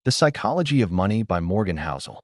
The Psychology of Money by Morgan Housel.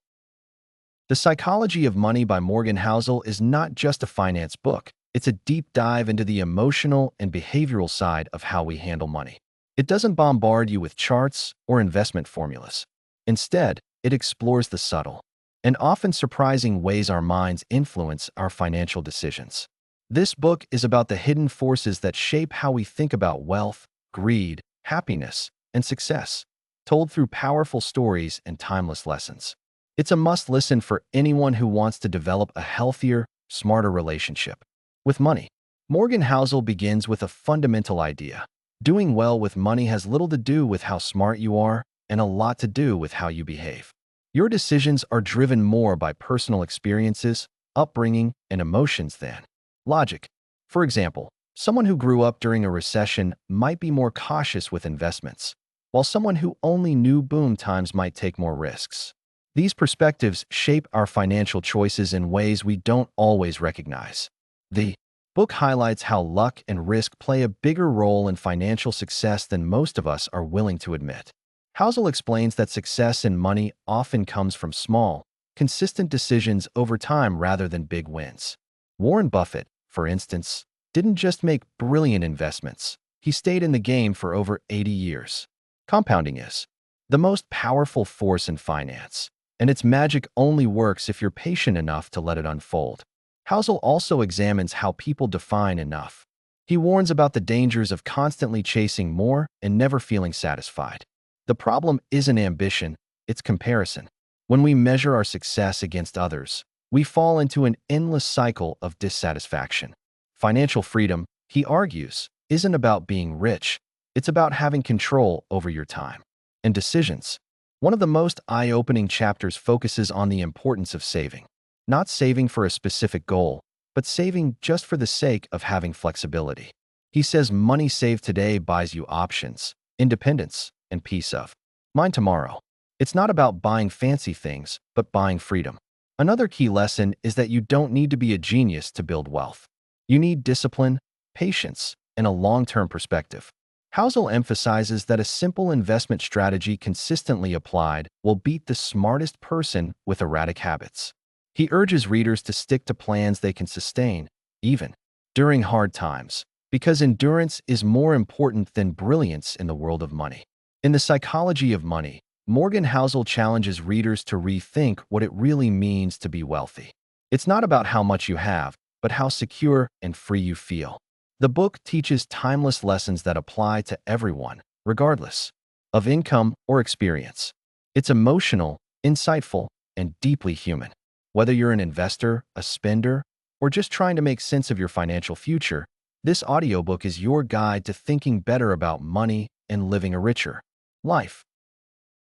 The Psychology of Money by Morgan Housel is not just a finance book. It's a deep dive into the emotional and behavioral side of how we handle money. It doesn't bombard you with charts or investment formulas. Instead, it explores the subtle and often surprising ways our minds influence our financial decisions. This book is about the hidden forces that shape how we think about wealth, greed, happiness, and success, told through powerful stories and timeless lessons. It's a must-listen for anyone who wants to develop a healthier, smarter relationship with money. Morgan Housel begins with a fundamental idea. Doing well with money has little to do with how smart you are and a lot to do with how you behave. Your decisions are driven more by personal experiences, upbringing, and emotions than logic. For example, someone who grew up during a recession might be more cautious with investments, while someone who only knew boom times might take more risks. These perspectives shape our financial choices in ways we don't always recognize. The book highlights how luck and risk play a bigger role in financial success than most of us are willing to admit. Housel explains that success in money often comes from small, consistent decisions over time rather than big wins. Warren Buffett, for instance, didn't just make brilliant investments. He stayed in the game for over 80 years. Compounding is the most powerful force in finance, and its magic only works if you're patient enough to let it unfold. Housel also examines how people define enough. He warns about the dangers of constantly chasing more and never feeling satisfied. The problem isn't ambition, it's comparison. When we measure our success against others, we fall into an endless cycle of dissatisfaction. Financial freedom, he argues, isn't about being rich. It's about having control over your time and decisions. One of the most eye-opening chapters focuses on the importance of saving. Not saving for a specific goal, but saving just for the sake of having flexibility. He says money saved today buys you options, independence, and peace of mind tomorrow. It's not about buying fancy things, but buying freedom. Another key lesson is that you don't need to be a genius to build wealth. You need discipline, patience, and a long-term perspective. Housel emphasizes that a simple investment strategy consistently applied will beat the smartest person with erratic habits. He urges readers to stick to plans they can sustain, even during hard times, because endurance is more important than brilliance in the world of money. In The Psychology of Money, Morgan Housel challenges readers to rethink what it really means to be wealthy. It's not about how much you have, but how secure and free you feel. The book teaches timeless lessons that apply to everyone, regardless of income or experience. It's emotional, insightful, and deeply human. Whether you're an investor, a spender, or just trying to make sense of your financial future, this audiobook is your guide to thinking better about money and living a richer life.